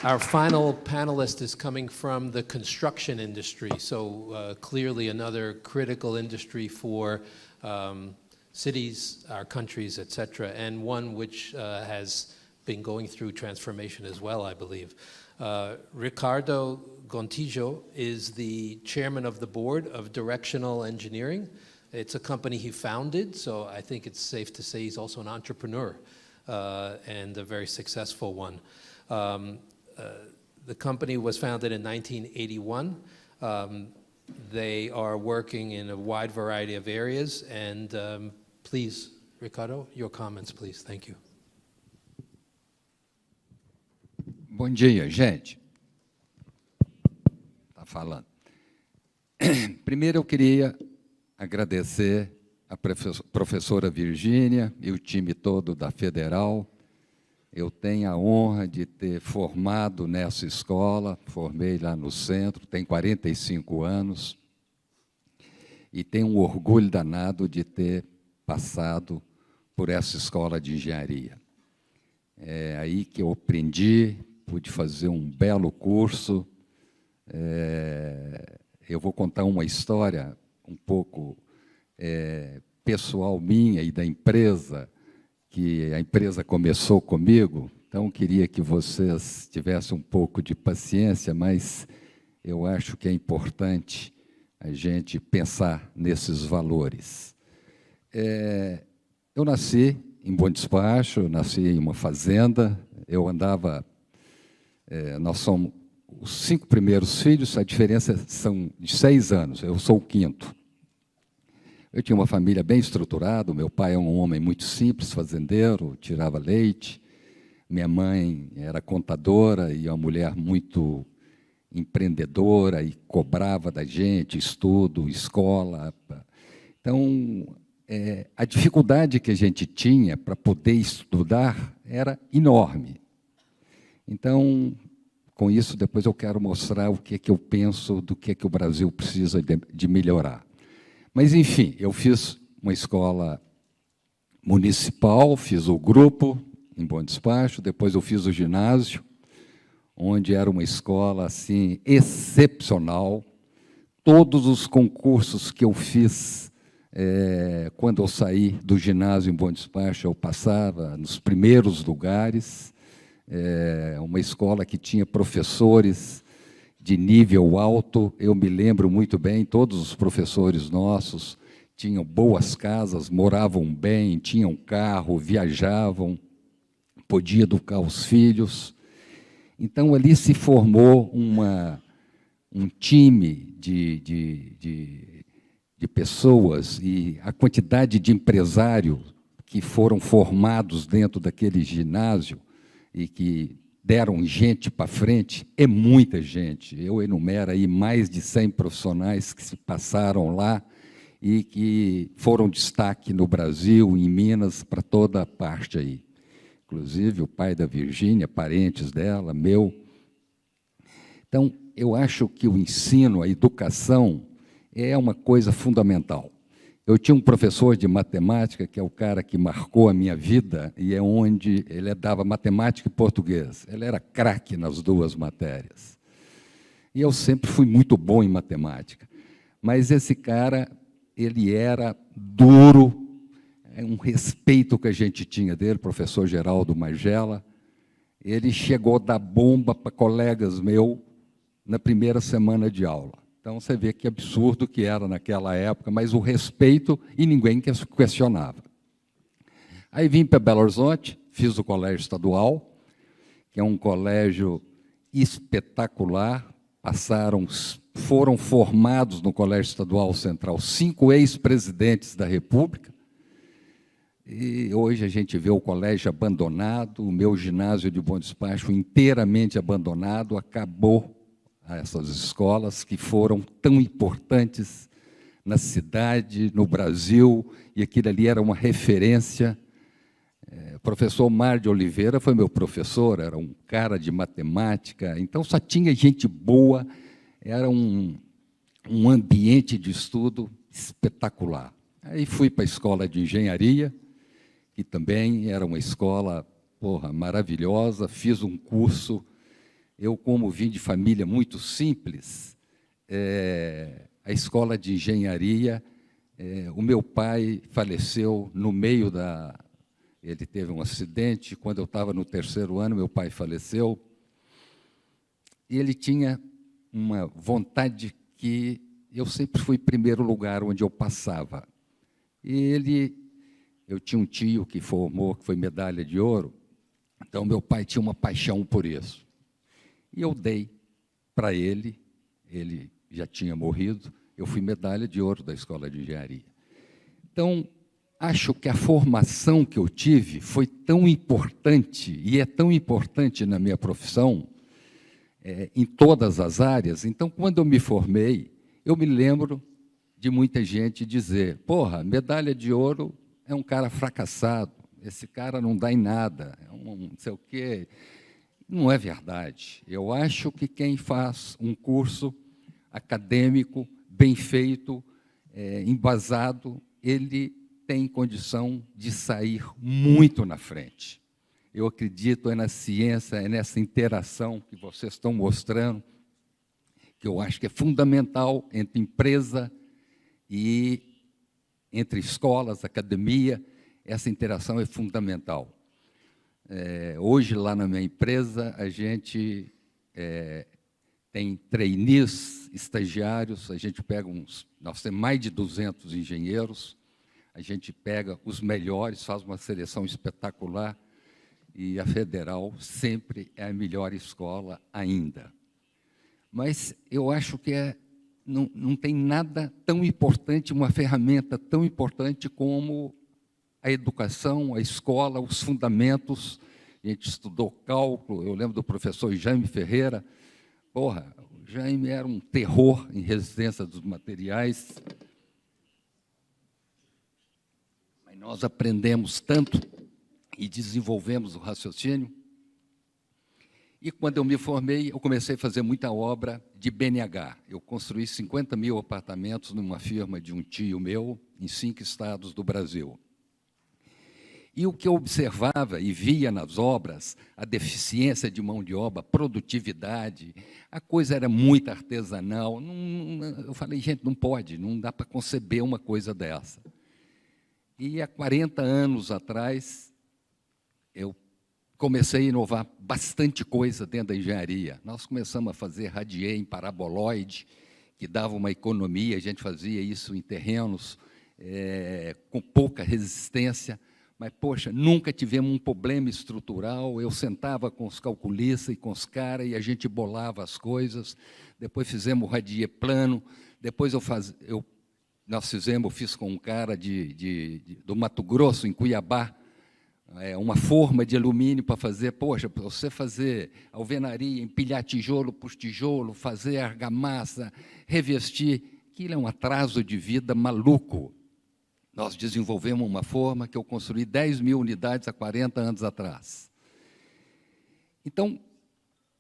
Our final panelist is coming from the construction industry, so clearly another critical industry for cities, our countries, etc., and one which has been going through transformation as well, I believe. Ricardo Gontijo is the chairman of the board of Directional Engineering. It's a company he founded, so I think it's safe to say he's also an entrepreneur and a very successful one. The company was founded in 1981. They are working in a wide variety of areas, and please, Ricardo, your comments, please. Thank you. Bom dia, gente. Tá falando. Primeiro eu queria agradecer a professora Virgínia e o time todo da Federal. Eu tenho a honra de ter formado nessa escola, formei lá no centro, tem 45 anos, e tenho um orgulho danado de ter passado por essa escola de engenharia. É aí que eu aprendi, pude fazer um belo curso. Eu vou contar uma história um pouco pessoal minha e da empresa, que a empresa começou comigo, então queria que vocês tivessem um pouco de paciência, mas eu acho que é importante a gente pensar nesses valores. Eu nasci em Bom Despacho, nasci em uma fazenda, eu andava... nós somos os 5 primeiros filhos, a diferença são de 6 anos, eu sou o 5º. Eu tinha uma família bem estruturada, meu pai é um homem muito simples, fazendeiro, tirava leite, minha mãe era contadora e uma mulher muito empreendedora e cobrava da gente estudo, escola. Então, a dificuldade que a gente tinha para poder estudar era enorme. Então, com isso, depois eu quero mostrar o que eu penso do que o Brasil precisa de melhorar. Mas, enfim, eu fiz uma escola municipal, fiz o grupo em Bom Despacho, depois eu fiz o ginásio, onde era uma escola assim, excepcional. Todos os concursos que eu fiz, quando eu saí do ginásio em Bom Despacho, eu passava nos primeiros lugares. Uma escola que tinha professores de nível alto, eu me lembro muito bem, todos os professores nossos tinham boas casas, moravam bem, tinham carro, viajavam, podiam educar os filhos. Então, ali se formou um time de pessoas, e a quantidade de empresários que foram formados dentro daquele ginásio e que deram gente para frente, é muita gente. Eu enumero aí mais de 100 profissionais que se passaram lá e que foram destaque no Brasil, em Minas, para toda a parte aí. Inclusive o pai da Virgínia, parentes dela, meu. Então, eu acho que o ensino, a educação, é uma coisa fundamental. Eu tinha um professor de matemática, que é o cara que marcou a minha vida, e é onde ele dava matemática e português. Ele era craque nas 2 matérias. E eu sempre fui muito bom em matemática. Mas esse cara, ele era duro, um respeito que a gente tinha dele, professor Geraldo Magela. Ele chegou a dar bomba para colegas meus na primeira semana de aula. Então, você vê que absurdo que era naquela época, mas o respeito e ninguém questionava. Aí vim para Belo Horizonte, fiz o colégio estadual, que é um colégio espetacular. Foram formados no Colégio Estadual Central 5 ex-presidentes da República, e hoje a gente vê o colégio abandonado, o meu ginásio de Bom Despacho inteiramente abandonado, acabou essas escolas que foram tão importantes na cidade, no Brasil, e aquilo ali era uma referência. O professor Mário de Oliveira foi meu professor, era um cara de matemática, então só tinha gente boa, era um ambiente de estudo espetacular. Aí fui para a escola de engenharia, que também era uma escola maravilhosa, fiz um curso eu, como vim de família muito simples, a escola de engenharia, o meu pai faleceu no meio da... Ele teve um acidente, quando eu estava no 3º ano, meu pai faleceu, e ele tinha uma vontade que eu sempre fui primeiro lugar onde eu passava. E eu tinha um tio que formou, que foi medalha de ouro, então meu pai tinha uma paixão por isso. E eu dei para ele já tinha morrido, eu fui medalha de ouro da Escola de Engenharia. Então, acho que a formação que eu tive foi tão importante, e é tão importante na minha profissão, em todas as áreas. Então, quando eu me formei, eu me lembro de muita gente dizer, porra, medalha de ouro é um cara fracassado, esse cara não dá em nada, é um não sei o quê. Não é verdade. Eu acho que quem faz um curso acadêmico, bem feito, embasado, ele tem condição de sair muito na frente. Eu acredito na ciência, nessa interação que vocês estão mostrando, que eu acho que é fundamental entre empresa e entre escolas, academia, essa interação é fundamental. Hoje, lá na minha empresa, a gente tem trainees, estagiários, a gente pega nós temos mais de 200 engenheiros, a gente pega os melhores, faz uma seleção espetacular, e a Federal sempre é a melhor escola ainda. Mas eu acho que não tem nada tão importante, uma ferramenta tão importante como a educação, a escola, os fundamentos. A gente estudou cálculo, eu lembro do professor Jaime Ferreira. Porra, o Jaime era um terror em resistência dos materiais. Mas nós aprendemos tanto e desenvolvemos o raciocínio. E, quando eu me formei, eu comecei a fazer muita obra de BNH. Eu construí 50 mil apartamentos numa firma de um tio meu, em 5 estados do Brasil. E o que eu observava e via nas obras, a deficiência de mão de obra, produtividade, a coisa era muito artesanal. Eu falei, gente, não pode, não dá para conceber uma coisa dessa. E há 40 anos atrás, eu comecei a inovar bastante coisa dentro da engenharia. Nós começamos a fazer radier em paraboloide, que dava uma economia, a gente fazia isso em terrenos com pouca resistência, mas, poxa, nunca tivemos um problema estrutural. Eu sentava com os calculistas e com os caras e a gente bolava as coisas. Depois fizemos o radier plano, depois eu fiz com um cara do Mato Grosso, em Cuiabá, uma forma de alumínio para fazer, poxa, para você fazer alvenaria, empilhar tijolo por tijolo, fazer argamassa, revestir, aquilo é um atraso de vida maluco. Nós desenvolvemos uma forma que eu construí 10 mil unidades há 40 anos atrás. Então,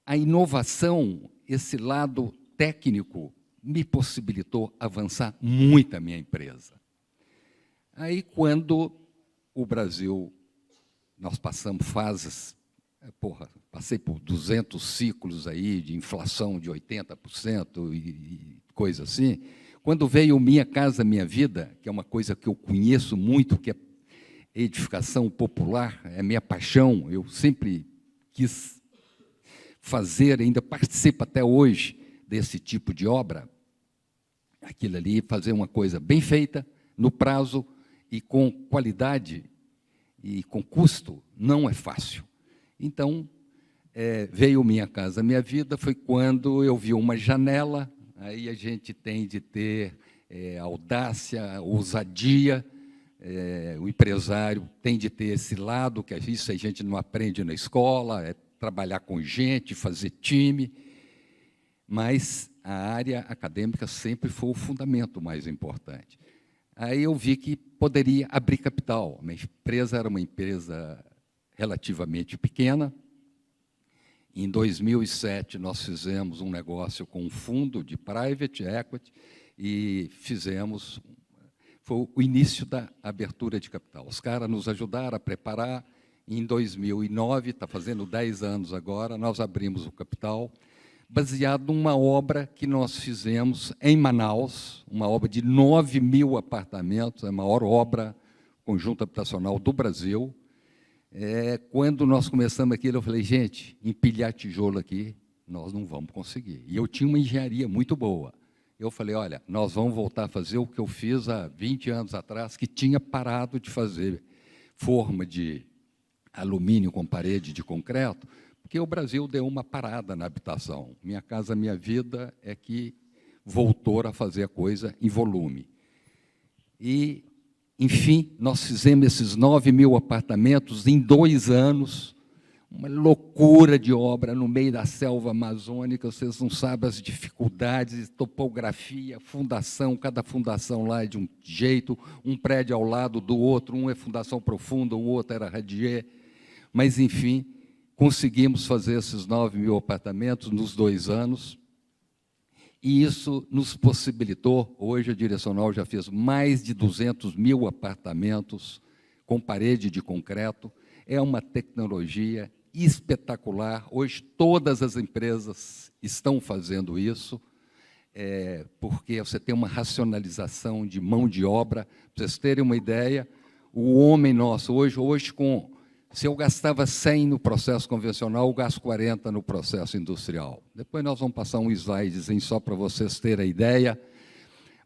a inovação, esse lado técnico, me possibilitou avançar muito a minha empresa. Aí, quando o Brasil... Nós passamos fases, passei por 200 ciclos aí de inflação de 80% e coisa assim. Quando veio Minha Casa Minha Vida, que é uma coisa que eu conheço muito, que é edificação popular, é minha paixão, eu sempre quis fazer, ainda participo até hoje desse tipo de obra, aquilo ali, fazer uma coisa bem feita, no prazo e com qualidade, e com custo, não é fácil. Então, veio Minha Casa Minha Vida, foi quando eu vi uma janela, aí a gente tem de ter audácia, ousadia, o empresário tem de ter esse lado, que isso a gente não aprende na escola, é trabalhar com gente, fazer time, mas a área acadêmica sempre foi o fundamento mais importante. Aí eu vi que poderia abrir capital. A minha empresa era uma empresa relativamente pequena. Em 2007, nós fizemos um negócio com um fundo de private equity e foi o início da abertura de capital. Os caras nos ajudaram a preparar Em 2009, está fazendo 10 anos agora, nós abrimos o capital, baseado numa obra que nós fizemos em Manaus, uma obra de 9.000 apartamentos, a maior obra conjunto habitacional do Brasil. Quando nós começamos aquilo, eu falei, gente, empilhar tijolo aqui, nós não vamos conseguir. E eu tinha uma engenharia muito boa. Eu falei, olha, nós vamos voltar a fazer o que eu fiz há 20 anos atrás, que tinha parado de fazer forma de alumínio com parede de concreto, porque o Brasil deu uma parada na habitação. Minha Casa Minha Vida é que voltou a fazer a coisa em volume. E, enfim, nós fizemos esses 9.000 apartamentos em 2 anos, uma loucura de obra no meio da selva amazônica, vocês não sabem as dificuldades, topografia, fundação, cada fundação lá é de um jeito, um prédio ao lado do outro, um é fundação profunda, o outro era radier, mas, enfim, conseguimos fazer esses 9.000 apartamentos nos 2 anos, e isso nos possibilitou, hoje a Direcional já fez mais de 200.000 apartamentos com parede de concreto, é uma tecnologia espetacular, hoje todas as empresas estão fazendo isso, porque você tem uma racionalização de mão de obra, para vocês terem uma ideia, o homem nosso, hoje se eu gastava 100 no processo convencional, eu gasto 40 no processo industrial. Depois nós vamos passar um slidezinho só para vocês terem a ideia,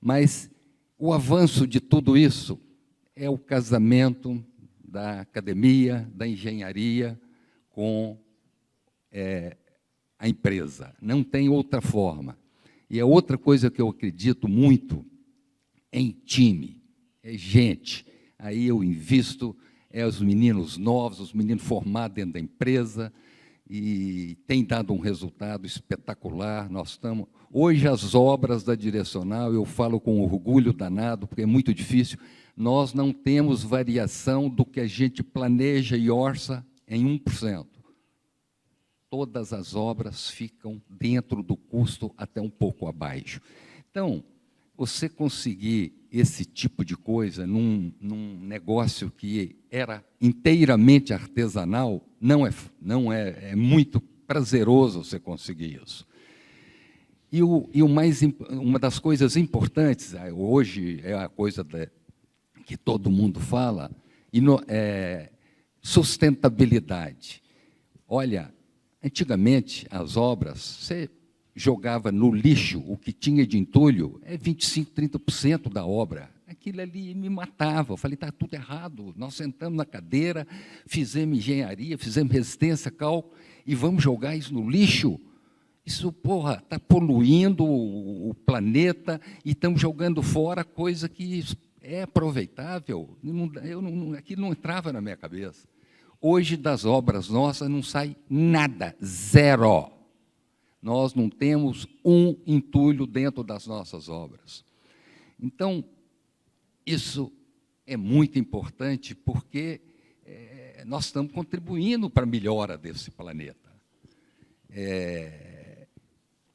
mas o avanço de tudo isso é o casamento da academia, da engenharia, com a empresa. Não tem outra forma. E a outra coisa que eu acredito muito em time, é gente. Aí eu invisto, os meninos novos, os meninos formados dentro da empresa, e tem dado um resultado espetacular. Nós estamos... Hoje, as obras da Direcional, eu falo com orgulho danado, porque é muito difícil, nós não temos variação do que a gente planeja e orça em 1%. Todas as obras ficam dentro do custo, até um pouco abaixo. Então, você conseguir esse tipo de coisa num negócio que era inteiramente artesanal, é muito prazeroso você conseguir isso. E uma das coisas importantes, hoje é a coisa que todo mundo fala, sustentabilidade. Olha, antigamente, as obras, você jogava no lixo o que tinha de entulho, 25%, 30% da obra. Aquilo ali me matava. Eu falei, está tudo errado. Nós sentamos na cadeira, fizemos engenharia, fizemos resistência, cálculo, e vamos jogar isso no lixo? Isso, porra, está poluindo o planeta e estamos jogando fora coisa que é aproveitável. Aquilo não entrava na minha cabeça. Hoje, das obras nossas, não sai nada, zero. Nós não temos um entulho dentro das nossas obras. Então, isso é muito importante, porque nós estamos contribuindo para a melhora desse planeta.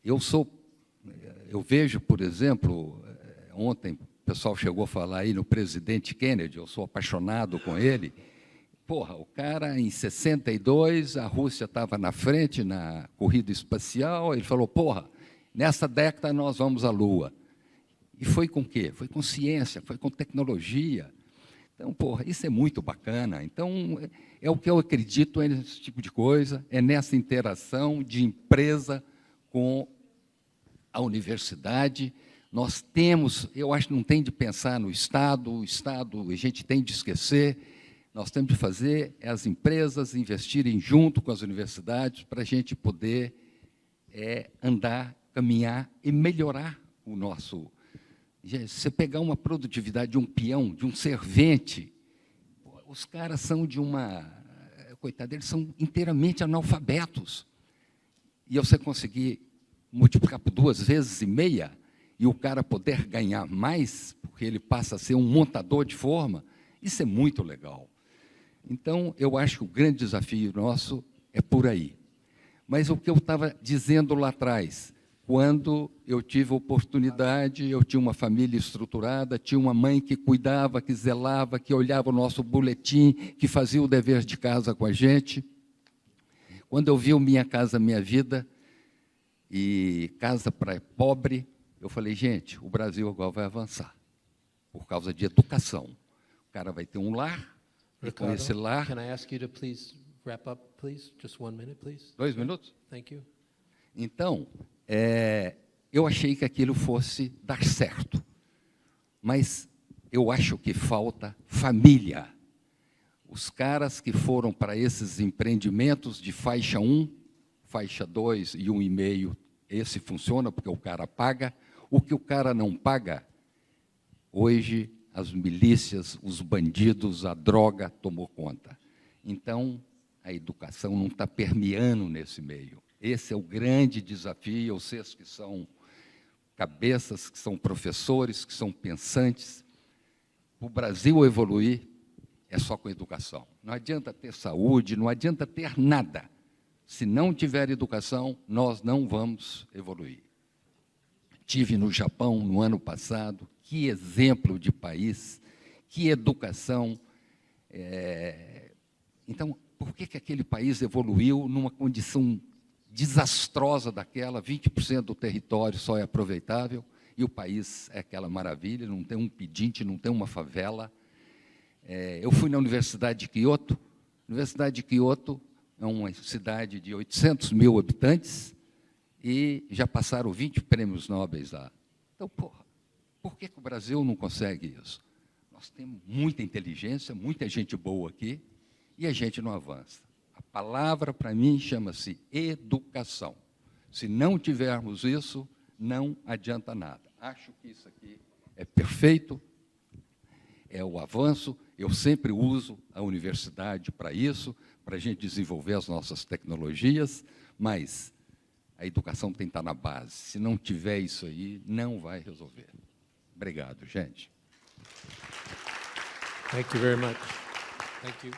Eu vejo, por exemplo, ontem o pessoal chegou a falar aí no presidente Kennedy, eu sou apaixonado com ele. Porra, o cara, em 62, a Rússia estava na frente na corrida espacial, ele falou, porra, nessa década nós vamos à Lua. E foi com o quê? Foi com ciência, foi com tecnologia. Então, porra, isso é muito bacana. Então, é o que eu acredito nesse tipo de coisa, é nessa interação de empresa com a universidade. Nós temos, eu acho que não tem de pensar no Estado, a gente tem de esquecer. Nós temos de fazer as empresas investirem junto com as universidades para a gente poder andar, caminhar e melhorar o nosso... Se você pegar uma produtividade de um peão, de um servente, os caras são de uma... Coitado, eles são inteiramente analfabetos. E você conseguir multiplicar por 2,5 vezes, e o cara poder ganhar mais, porque ele passa a ser um montador de forma, isso é muito legal. Então, eu acho que o grande desafio nosso é por aí. Mas o que eu estava dizendo lá atrás, quando eu tive a oportunidade, eu tinha uma família estruturada, tinha uma mãe que cuidava, que zelava, que olhava o nosso boletim, que fazia o dever de casa com a gente. Quando eu vi o Minha Casa Minha Vida e Casa para Pobre, eu falei, gente, o Brasil agora vai avançar, por causa de educação. O cara vai ter um lar, e com esse lar... Can I ask you to please wrap up, please? Just 1 minute, please. 2 minutos? Thank you. Então, eu achei que aquilo fosse dar certo, mas eu acho que falta família. Os caras que foram para esses empreendimentos de faixa 1, faixa 2 e 1,5, esse funciona porque o cara paga. O que o cara não paga, hoje as milícias, os bandidos, a droga tomou conta. Então, a educação não está permeando nesse meio. Esse é o grande desafio. Vocês que são cabeças, que são professores, que são pensantes, o Brasil evoluir é só com educação. Não adianta ter saúde, não adianta ter nada. Se não tiver educação, nós não vamos evoluir. Estive no Japão no ano passado, que exemplo de país, que educação. Então, por que aquele país evoluiu numa condição desastrosa daquela, 20% do território só é aproveitável, e o país é aquela maravilha, não tem um pedinte, não tem uma favela. Eu fui na Universidade de Kyoto. A Universidade de Kyoto é uma cidade de 800 mil habitantes e já passaram 20 prêmios Nobel lá. Então, por que o Brasil não consegue isso? Nós temos muita inteligência, muita gente boa aqui, e a gente não avança. A palavra, para mim, chama-se educação. Se não tivermos isso, não adianta nada. Acho que isso aqui é perfeito, é o avanço. Eu sempre uso a universidade para isso, para a gente desenvolver as nossas tecnologias, mas a educação tem que estar na base. Se não tiver isso aí, não vai resolver. Obrigado, gente. Thank you very much. Thank you.